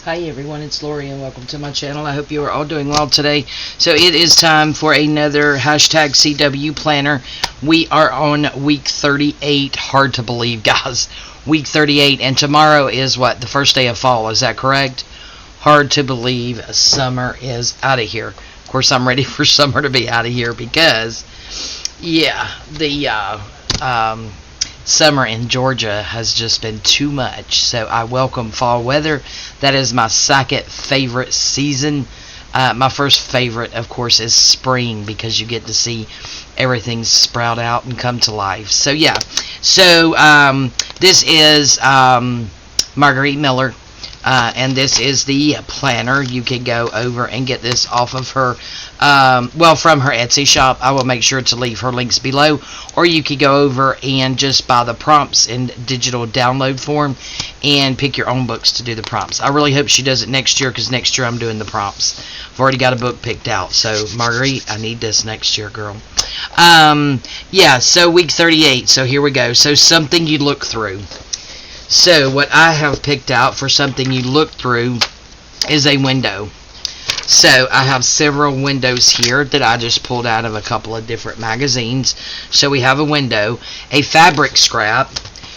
Hi everyone, it's Lori and welcome to my channel. I hope you are all doing well today. So it is time for another hashtag CW planner. We are on week 38. Hard to believe, guys. Week 38, and tomorrow is what? The first day of fall, is that correct? Hard to believe summer is out of here. Of course, I'm ready for summer to be out of here because, yeah, the summer in Georgia has just been too much. So I welcome fall weather. That is my second favorite season. My first favorite, of course, is spring because you get to see everything sprout out and come to life. So yeah, so this is Margarete Miller. And this is the planner. You can go over and get this off of her, from her Etsy shop. I will make sure to leave her links below. Or you could go over and just buy the prompts in digital download form and pick your own books to do the prompts. I really hope she does it next year because next year I'm doing the prompts. I've already got a book picked out. So, Marguerite, I need this next year, girl. Yeah, so week 38. So here we go. So something you look through. So what I have picked out for something you look through is a window. So I have several windows here that I just pulled out of a couple of different magazines. So we have a window, a fabric scrap.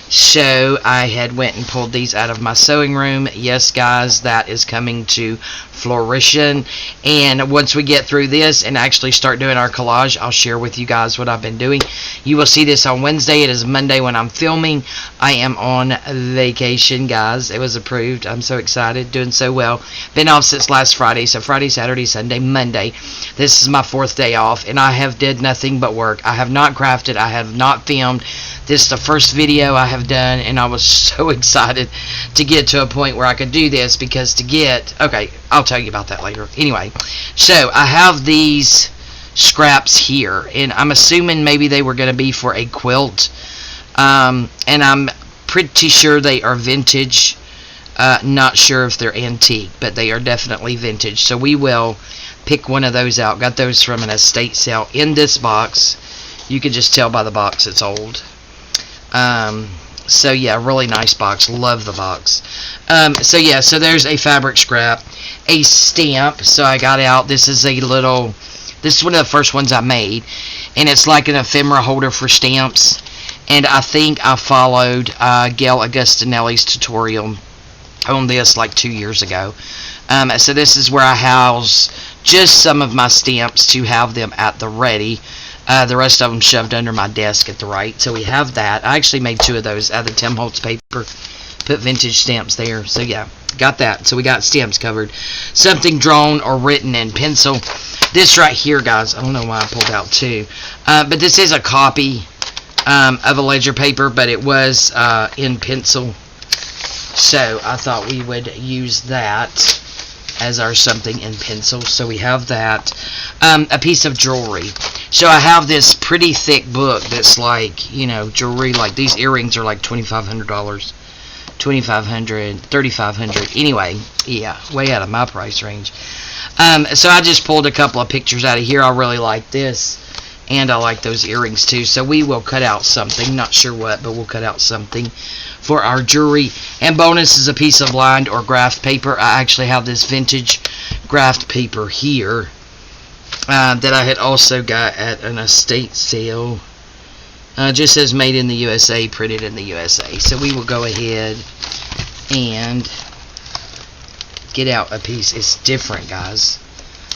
So I had went and pulled these out of my sewing room. Yes, guys, that is coming to fruition. And once we get through this and actually start doing our collage, I'll share with you guys what I've been doing. You will see this on Wednesday. It is Monday when I'm filming. I am on vacation, guys. It was approved. I'm so excited. Doing so well. Been off since last Friday. So Friday, Saturday, Sunday, Monday. This is my 4th day off. And I have did nothing but work. I have not crafted. I have not filmed. This is the first video I have done, and I was so excited to get to a point where I could do this because okay, I'll tell you about that later. Anyway, so I have these scraps here, and I'm assuming maybe they were going to be for a quilt, and I'm pretty sure they are vintage. Not sure if they're antique, but they are definitely vintage. So we will pick one of those out. Got those from an estate sale in this box. You can just tell by the box it's old. So yeah, really nice box. Love the box. So yeah, so there's a fabric scrap, a stamp. So I got out, this is one of the first ones I made, and it's like an ephemera holder for stamps. And I think I followed Gail Augustinelli's tutorial on this like 2 years ago. So this is where I house just some of my stamps to have them at the ready. The rest of them shoved under my desk at the right. So we have that. I actually made 2 of those out of the Tim Holtz paper. Put vintage stamps there. So yeah, got that. So we got stamps covered. Something drawn or written in pencil. This right here, guys, I don't know why I pulled out 2. But this is a copy of a ledger paper, but it was in pencil. So I thought we would use that as our something in pencil. So we have that. A piece of jewelry. So I have this pretty thick book that's like, you know, jewelry. Like these earrings are like $2,500, $2,500, $3,500. Anyway, yeah, way out of my price range. So I just pulled a couple of pictures out of here. I really like this, and I like those earrings too. So we will cut out something. Not sure what, but we'll cut out something for our jewelry. And bonus is a piece of lined or graphed paper. I actually have this vintage graphed paper here. That I had also got at an estate sale. Just says made in the USA, printed in the USA. So we will go ahead and get out a piece. It's different, guys.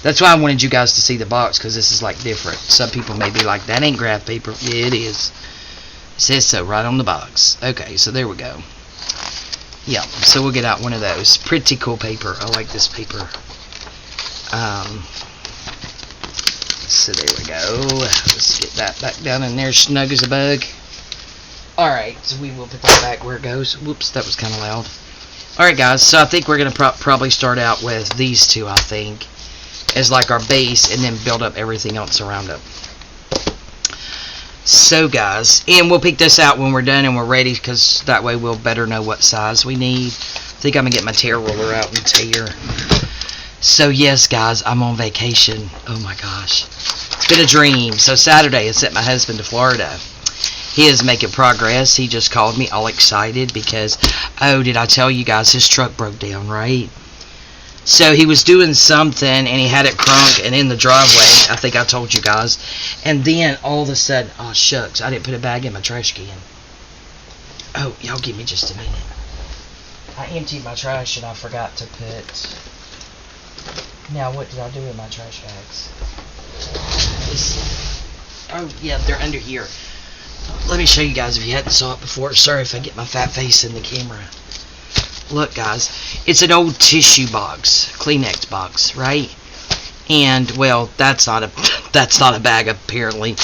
That's why I wanted you guys to see the box, because this is like different. Some people may be like, that ain't graph paper. Yeah, it is. It says so right on the box. Okay, so there we go. Yeah, so we'll get out one of those. Pretty cool paper. I like this paper. So there we go. Let's get that back down in there, snug as a bug. Alright, so we will put that back where it goes. Whoops, that was kind of loud. Alright, guys, so I think we're going to probably start out with these 2, I think, as like our base, and then build up everything else around it. So, guys, and we'll pick this out when we're done and we're ready, because that way we'll better know what size we need. I think I'm going to get my tear ruler out and tear. So yes, guys, I'm on vacation. Oh my gosh. It's been a dream. So Saturday I sent my husband to Florida. He is making progress. He just called me all excited because, oh, did I tell you guys his truck broke down, right? So he was doing something, and he had it crunk and in the driveway. I think I told you guys. And then all of a sudden, oh shucks, I didn't put a bag in my trash can. Oh, y'all give me just a minute. I emptied my trash and I forgot to put... Now, what did I do with my trash bags? Oh, yeah, they're under here. Let me show you guys if you hadn't saw it before. Sorry if I get my fat face in the camera. Look, guys, it's an old tissue box, Kleenex box, right? And well, that's not a bag apparently.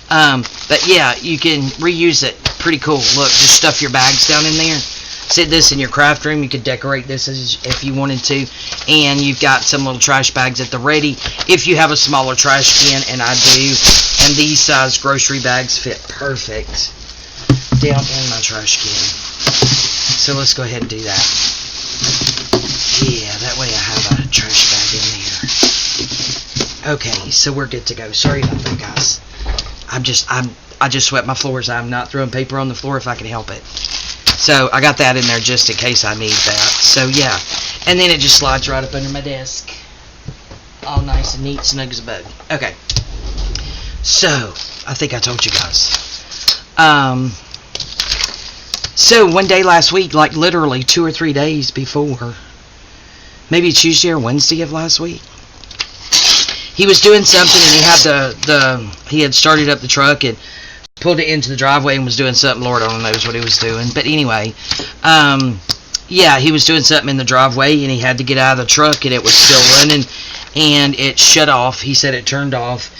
But yeah, you can reuse it. Pretty cool. Look, just stuff your bags down in there. Sit this in your craft room. You could decorate this if you wanted to. And you've got some little trash bags at the ready if you have a smaller trash can, and I do. And these size grocery bags fit perfect down in my trash can. So let's go ahead and do that. Yeah, that way I have a trash bag in there. Okay, so we're good to go. Sorry about that, guys. I just swept my floors. I'm not throwing paper on the floor if I can help it. So I got that in there just in case I need that. So yeah, and then it just slides right up under my desk, all nice and neat, snug as a bug. Okay. So I think I told you guys. So one day last week, like literally 2 or 3 days before, maybe Tuesday or Wednesday of last week, he was doing something, and he had started up the truck and pulled it into the driveway and was doing something. Lord only knows what he was doing. But anyway, yeah, he was doing something in the driveway, and he had to get out of the truck, and it was still running, and it shut off. He said it turned off,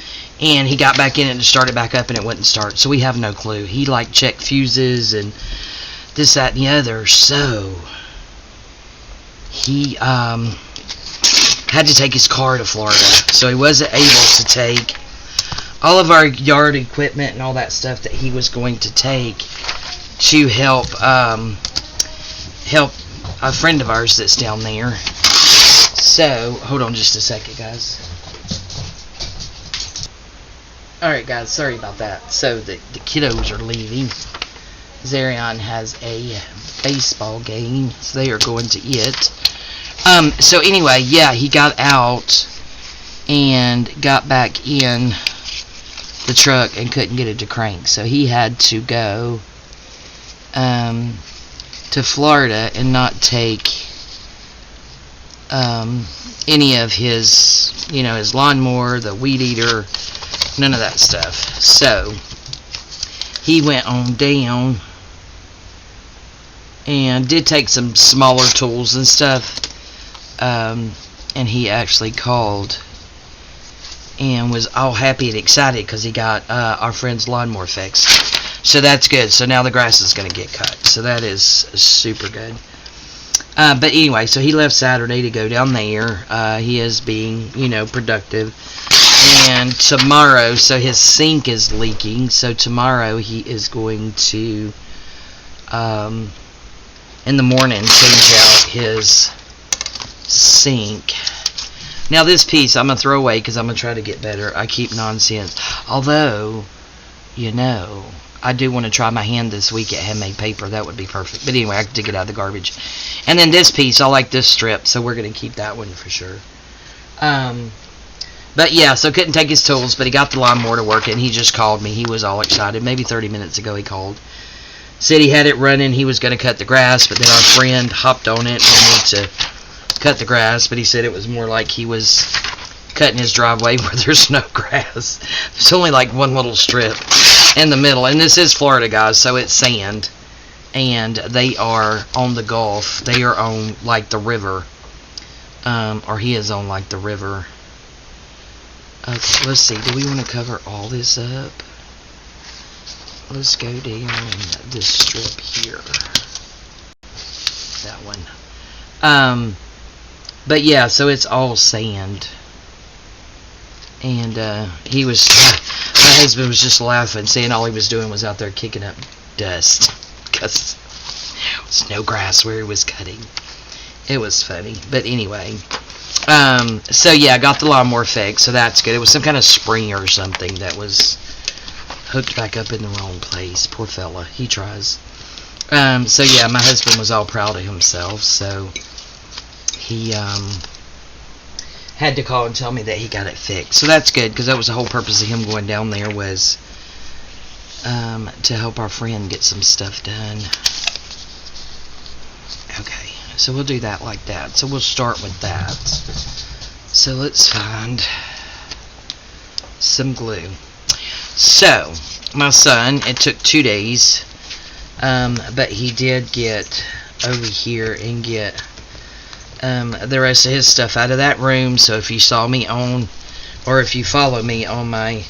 and he got back in it and started back up, and it wouldn't start. So we have no clue. He like checked fuses and this, that, and the other. So he had to take his car to Florida. So he wasn't able to take all of our yard equipment and all that stuff that he was going to take to help a friend of ours that's down there. So hold on just a second, guys. Alright guys, sorry about that. So the kiddos are leaving. Zarion has a baseball game, so they are going to it. So anyway, yeah, he got out and got back in the truck and couldn't get it to crank, so he had to go to Florida and not take any of his, his lawnmower, the weed eater, none of that stuff. So he went on down and did take some smaller tools and stuff, and he actually called and was all happy and excited because he got our friend's lawnmower fixed. So that's good. So now the grass is going to get cut. So that is super good. But anyway, so he left Saturday to go down there. He is being, productive. And tomorrow, so his sink is leaking. So tomorrow he is going to, in the morning, change out his sink. Now this piece I'm going to throw away because I'm going to try to get better. I keep nonsense. Although, I do want to try my hand this week at handmade paper. That would be perfect. But anyway, I can dig it out of the garbage. And then this piece, I like this strip, so we're going to keep that one for sure. But yeah, so couldn't take his tools, but he got the lawnmower to work, and he just called me. He was all excited. Maybe 30 minutes ago he called. Said he had it running. He was going to cut the grass, but then our friend hopped on it and wanted to cut the grass, but he said it was more like he was cutting his driveway where there's no grass. There's only like one little strip in the middle, and this is Florida, guys, so it's sand, and they are on the Gulf. They are on like the river, or he is on like the river. Okay, let's see, do we want to cover all this up? Let's go down this strip here, that one. But yeah, so it's all sand. And my husband was just laughing, saying all he was doing was out there kicking up dust, because there was no grass where he was cutting. It was funny. But anyway, so yeah, I got the lawnmower fixed, so that's good. It was some kind of spring or something that was hooked back up in the wrong place. Poor fella, he tries. So yeah, my husband was all proud of himself, so he had to call and tell me that he got it fixed. So that's good, because that was the whole purpose of him going down there, was to help our friend get some stuff done. Okay, so we'll do that like that. So we'll start with that. So let's find some glue. So my son, it took 2 days, but he did get over here and get the rest of his stuff out of that room. So if you saw me on, or if you follow me on my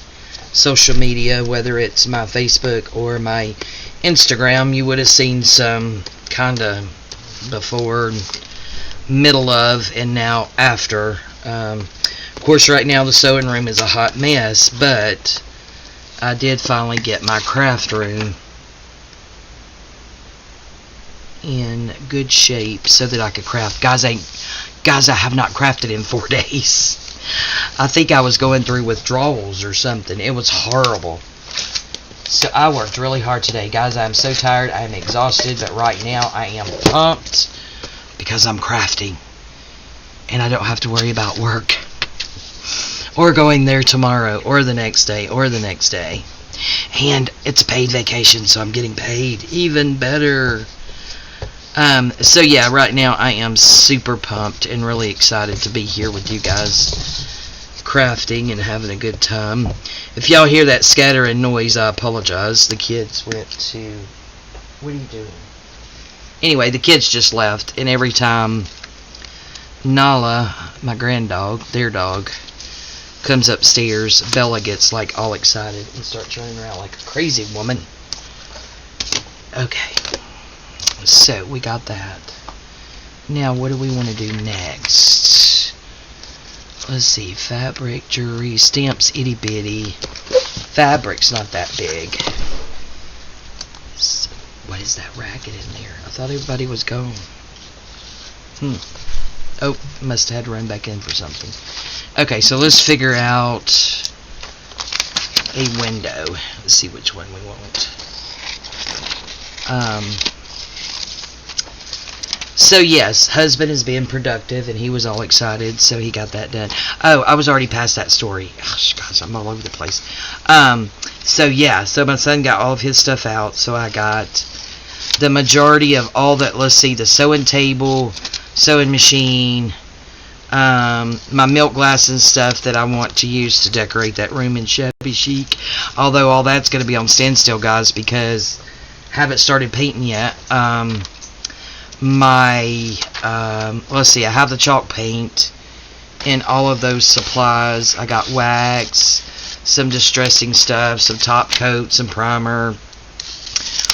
social media, whether it's my Facebook or my Instagram, you would have seen some kind of before, middle of, and now after. Of course, right now the sewing room is a hot mess, but I did finally get my craft room in good shape so that I could craft. Guys, I have not crafted in 4 days. I think I was going through withdrawals or something. It was horrible. So I worked really hard today. Guys, I'm so tired. I am exhausted, but right now I am pumped because I'm crafting. And I don't have to worry about work. Or going there tomorrow, or the next day, or the next day. And it's a paid vacation, so I'm getting paid even better. So yeah, right now I am super pumped and really excited to be here with you guys, crafting and having a good time. If y'all hear that scattering noise, I apologize. The kids went to... What are you doing? Anyway, the kids just left, and every time Nala, my granddog, their dog, comes upstairs, Bella gets like all excited and starts running around like a crazy woman. Okay. So, we got that. Now, what do we want to do next? Let's see. Fabric, jewelry, stamps, itty bitty. Fabric's not that big. So, what is that racket in there? I thought everybody was gone. Oh, must have had to run back in for something. Okay, so let's figure out a window. Let's see which one we want. So yes, husband is being productive, and he was all excited, so he got that done. Oh, I was already past that story. Gosh, guys, I'm all over the place. So yeah, so my son got all of his stuff out, so I got the majority of all that. Let's see, the sewing table, sewing machine, my milk glass and stuff that I want to use to decorate that room in shabby chic. Although all that's going to be on standstill, guys, because I haven't started painting yet. Let's see, I have the chalk paint and all of those supplies. I got wax, some distressing stuff, some top coat, some primer,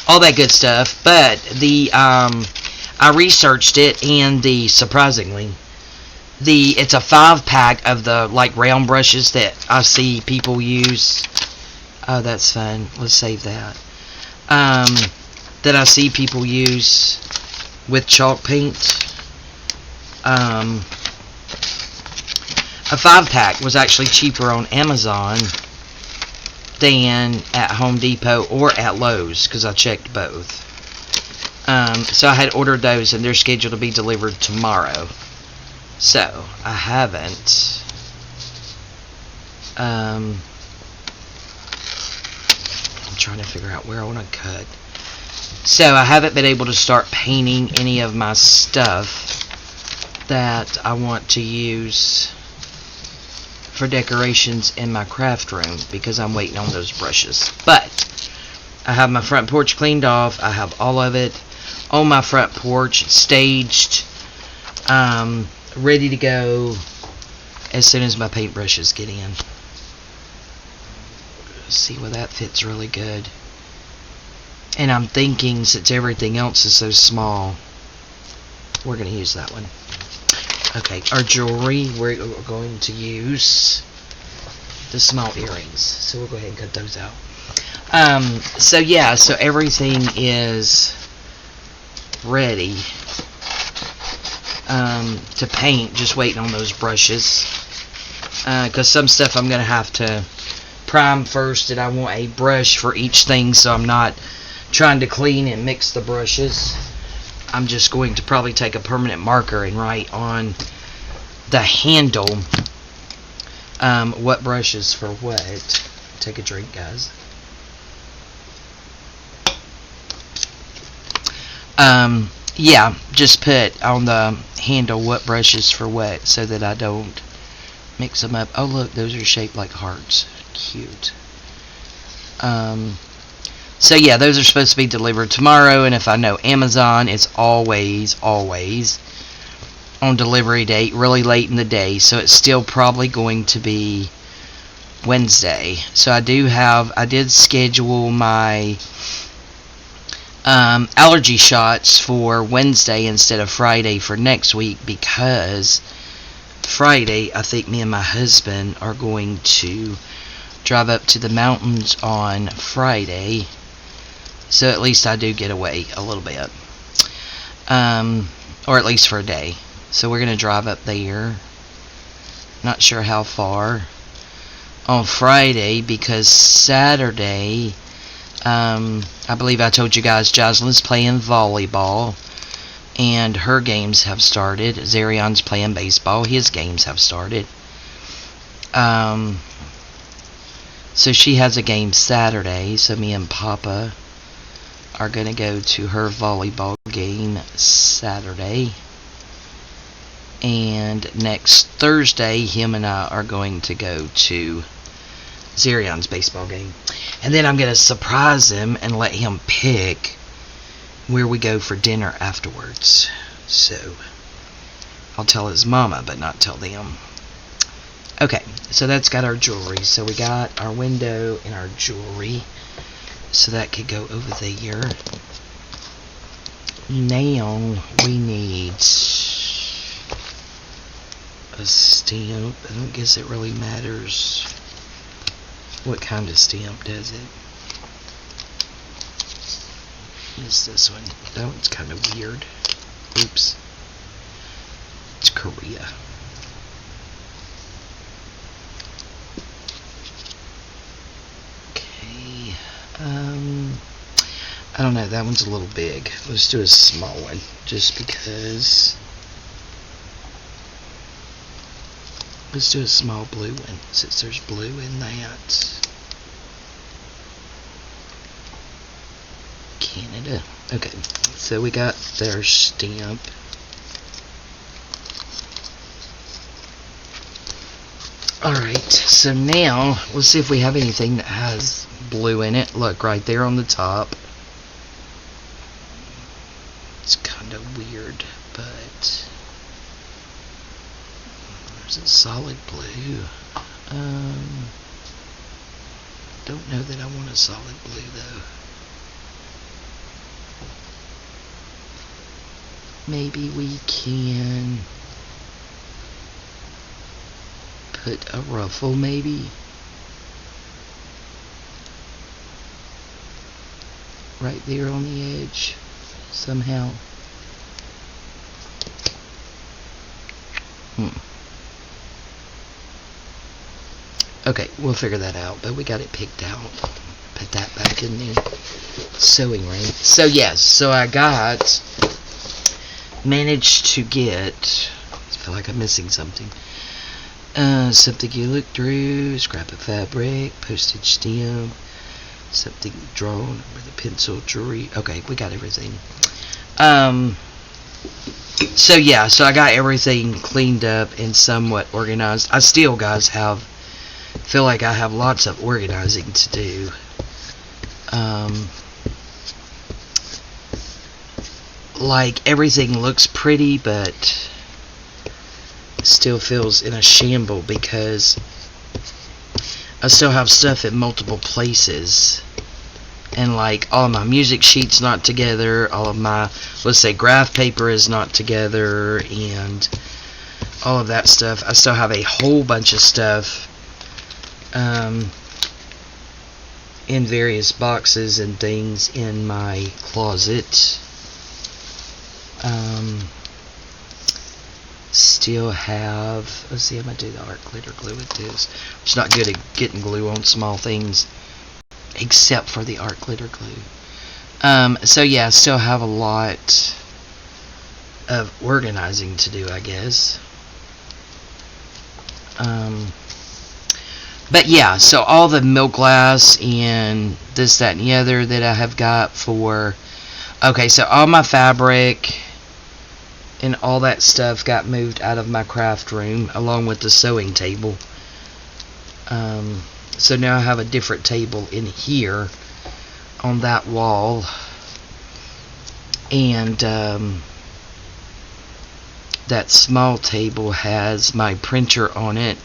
all that good stuff. But I researched it, and surprisingly, it's a 5-pack of the like round brushes that I see people use. Oh, that's fun. Let's save that. That I see people use with chalk paint. A 5-pack was actually cheaper on Amazon than at Home Depot or at Lowe's, because I checked both. So I had ordered those, and they're scheduled to be delivered tomorrow. So I haven't I'm trying to figure out where I want to cut. So I haven't been able to start painting any of my stuff that I want to use for decorations in my craft room, because I'm waiting on those brushes. But I have my front porch cleaned off. I have all of it on my front porch, staged, ready to go as soon as my paintbrushes get in. Let's see where that fits really good. And I'm thinking, since everything else is so small, we're going to use that one. Okay, our jewelry, we're going to use the small earrings. So we'll go ahead and cut those out. So yeah, so everything is ready to paint, just waiting on those brushes. Because some stuff I'm going to have to prime first, and I want a brush for each thing, so I'm not trying to clean and mix the brushes. I'm just going to probably take a permanent marker and write on the handle What brushes for what? Take a drink, guys. Yeah, just put on the handle what brushes for what so that I don't mix them up. Oh, look, those are shaped like hearts. Cute. So yeah, those are supposed to be delivered tomorrow, and if I know Amazon, it's always on delivery date really late in the day, so it's still probably going to be Wednesday. So I did schedule my allergy shots for Wednesday instead of Friday for next week, because Friday I think me and my husband are going to drive up to the mountains on Friday, so at least I do get away a little bit, or at least for a day. So we're going to drive up there, not sure how far, on Friday, because Saturday, I believe I told you guys Jocelyn's playing volleyball, and her games have started. Zarion's playing baseball. His games have started. So she has a game Saturday, so me and Papa are going to go to her volleyball game Saturday. And next Thursday, him and I are going to go to Zarion's baseball game. And then I'm going to surprise him and let him pick where we go for dinner afterwards. So I'll tell his mama, but not tell them. Okay, so that's got our jewelry. So we got our window and our jewelry. So that could go over there. Now we need a stamp. I don't guess it really matters what kind of stamp, does it? It's this one. That one's kind of weird. Oops. It's Korea. Okay. I don't know. That one's a little big. Let's do a small one, just because. Let's do a small blue one, since there's blue in that. Canada. Okay, so we got their stamp. Alright, so now, let's see if we have anything that has blue in it. Look, right there on the top. It's kind of weird, but there's a solid blue. Don't know that I want a solid blue, though. Maybe we can put a ruffle, maybe. Right there on the edge, somehow. Okay, we'll figure that out, but we got it picked out. Put that back in the sewing ring. So yes, so I managed to get, I feel like I'm missing something. Something you look through, scrap of fabric, postage stamp, something drawn with a pencil, jewelry. Okay, we got everything. So yeah, so I got everything cleaned up and somewhat organized. I still, guys, feel like I have lots of organizing to do. Like, everything looks pretty, but still feels in a shamble because I still have stuff at multiple places. And like, all of my music sheets not together, all of my, let's say, graph paper is not together, and all of that stuff. I still have a whole bunch of stuff in various boxes and things in my closet. Still have, let's see, I'm going to do the art glitter glue with this. It's not good at getting glue on small things, except for the art glitter glue. So yeah, I still have a lot of organizing to do, I guess. But yeah, so all the milk glass and this, that, and the other that I have got for... Okay, so all my fabric and all that stuff got moved out of my craft room along with the sewing table. So now I have a different table in here on that wall. And that small table has my printer on it,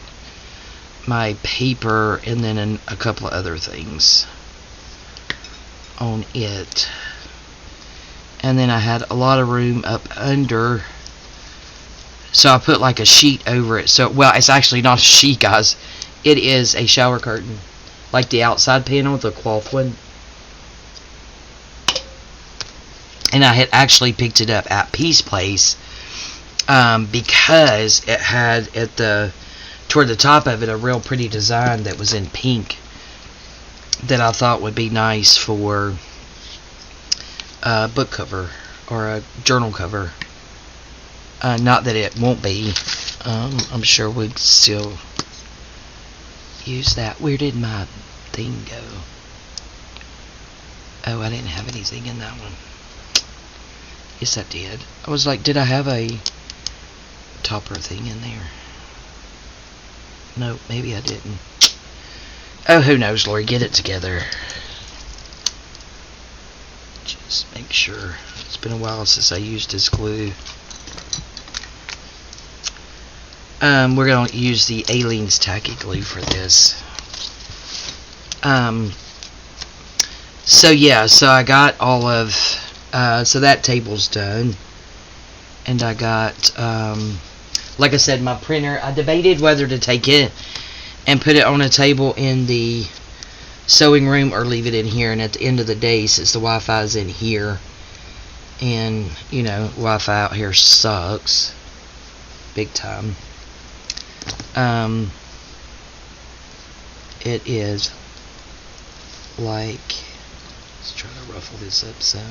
my paper, and then a couple of other things on it. And then I had a lot of room up under, so I put like a sheet over it. So, well, it's actually not a sheet, guys. It is a shower curtain, like the outside panel, the cloth one. And I had actually picked it up at Peace Place because it had toward the top of it a real pretty design that was in pink that I thought would be nice for a book cover or a journal cover. Not that it won't be. I'm sure we'd still use that. Where did my thing go? Oh, I didn't have anything in that one. Yes, I did. I was like, did I have a topper thing in there? No, maybe I didn't. Oh, who knows, Lori? Get it together. Just make sure. It's been a while since I used this glue. We're going to use the Aleene's tacky glue for this. So yeah, so I got all of, so that table's done. And I got, like I said, my printer. I debated whether to take it and put it on a table in the sewing room or leave it in here. And at the end of the day, since the Wi-Fi is in here, and you know, Wi-Fi out here sucks big time. It is like, let's try to ruffle this up some.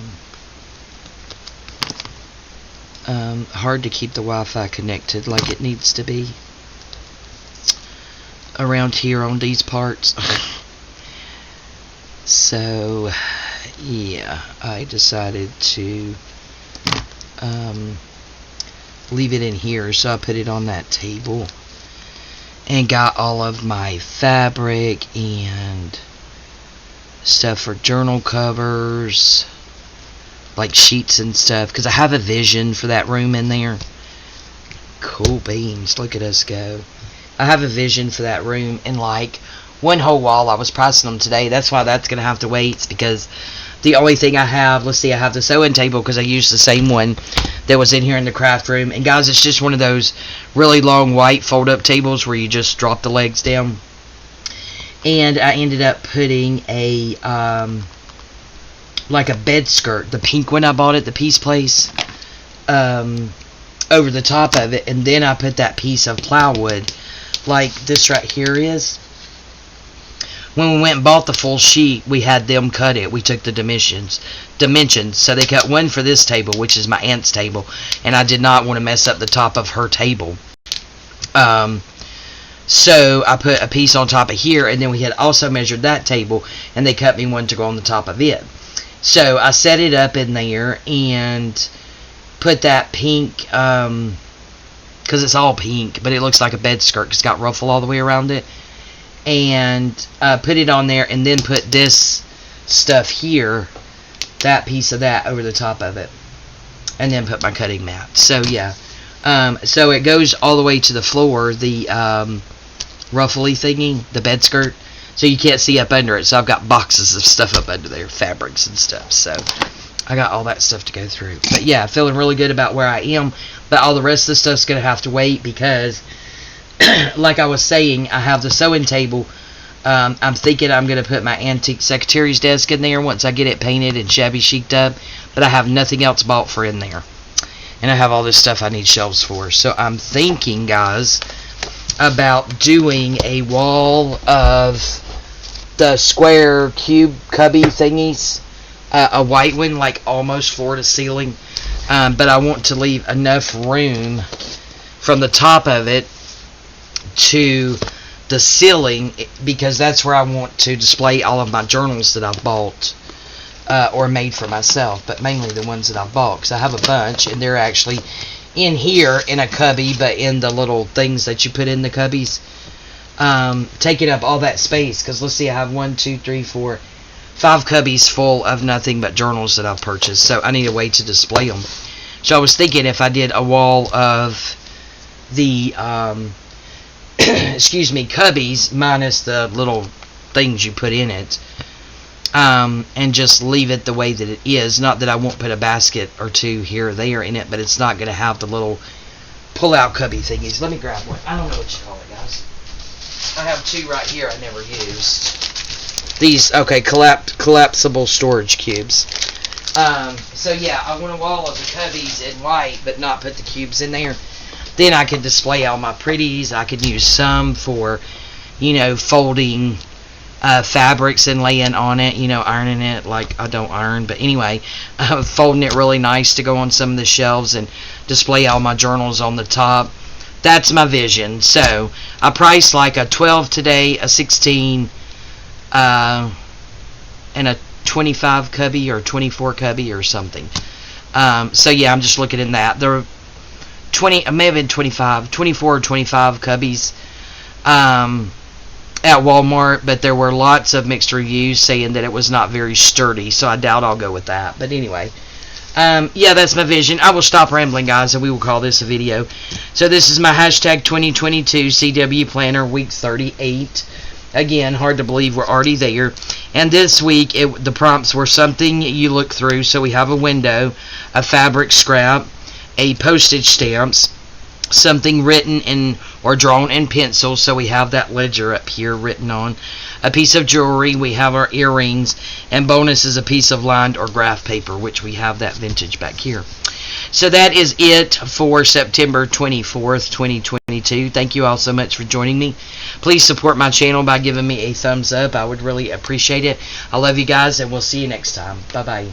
Hard to keep the Wi-Fi connected like it needs to be around here on these parts. So yeah, I decided to leave it in here, so I put it on that table and got all of my fabric and stuff for journal covers, like sheets and stuff, because I have a vision for that room in there. Cool beans, look at us go. I have a vision for that room, and like one whole wall. I was pricing them today. That's why that's gonna have to wait. It's because the only thing I have, let's see, I have the sewing table because I used the same one that was in here in the craft room. And guys, it's just one of those really long white fold up tables where you just drop the legs down. And I ended up putting a like a bed skirt, the pink one I bought at the Peace Place, over the top of it. And then I put that piece of plywood like this right here is. When we went and bought the full sheet, we had them cut it. We took the dimensions. So they cut one for this table, which is my aunt's table, and I did not want to mess up the top of her table. So I put a piece on top of here, and then we had also measured that table, and they cut me one to go on the top of it. So I set it up in there and put that pink, because it's all pink, but it looks like a bed skirt because it's got ruffle all the way around it. And put it on there, and then put this stuff here, that piece of that over the top of it, and then put my cutting mat. So yeah, so it goes all the way to the floor, the ruffly thingy, the bed skirt, so you can't see up under it. So I've got boxes of stuff up under there, fabrics and stuff, so I got all that stuff to go through. But yeah, feeling really good about where I am, but all the rest of the stuff's gonna have to wait because like I was saying, I have the sewing table. I'm thinking I'm going to put my antique secretary's desk in there once I get it painted and shabby chiced up. But I have nothing else bought for in there. And I have all this stuff I need shelves for. So I'm thinking, guys, about doing a wall of the square cube cubby thingies. A white one, like almost floor to ceiling. But I want to leave enough room from the top of it to the ceiling, because that's where I want to display all of my journals that I've bought or made for myself, but mainly the ones that I've bought, because I have a bunch, and they're actually in here in a cubby, but in the little things that you put in the cubbies, taking up all that space. Because let's see, I have 1, 2, 3, 4, 5 cubbies full of nothing but journals that I've purchased, so I need a way to display them. So I was thinking if I did a wall of the excuse me, cubbies minus the little things you put in it, and just leave it the way that it is. Not that I won't put a basket or two here or there in it, but it's not going to have the little pull-out cubby thingies. Let me grab one. I don't know what you call it, guys. I have 2 right here I never used. These, okay, collapsible storage cubes. So yeah, I want a wall of the cubbies in white, but not put the cubes in there. Then I could display all my pretties. I could use some for, you know, folding fabrics and laying on it, you know, ironing it. Like, I don't iron, but anyway, folding it really nice to go on some of the shelves and display all my journals on the top. That's my vision. So I priced like a 12 today, a 16, and a 25 cubby or 24 cubby or something. So yeah, I'm just looking in that. There were 20, it may have been 25, 24 or 25 cubbies at Walmart, but there were lots of mixed reviews saying that it was not very sturdy, so I doubt I'll go with that. But anyway, yeah, that's my vision. I will stop rambling, guys, and we will call this a video. So this is my hashtag 2022 CW Planner week 38. Again, hard to believe we're already there. And this week, the prompts were something you look through. So we have a window, a fabric scrap, a postage stamps, something written in or drawn in pencil. So we have that ledger up here written on. A piece of jewelry, we have our earrings, and bonus is a piece of lined or graph paper, which we have that vintage back here. So that is it for September 24th, 2022. Thank you all so much for joining me. Please support my channel by giving me a thumbs up. I would really appreciate it. I love you guys, and we'll see you next time. Bye-bye.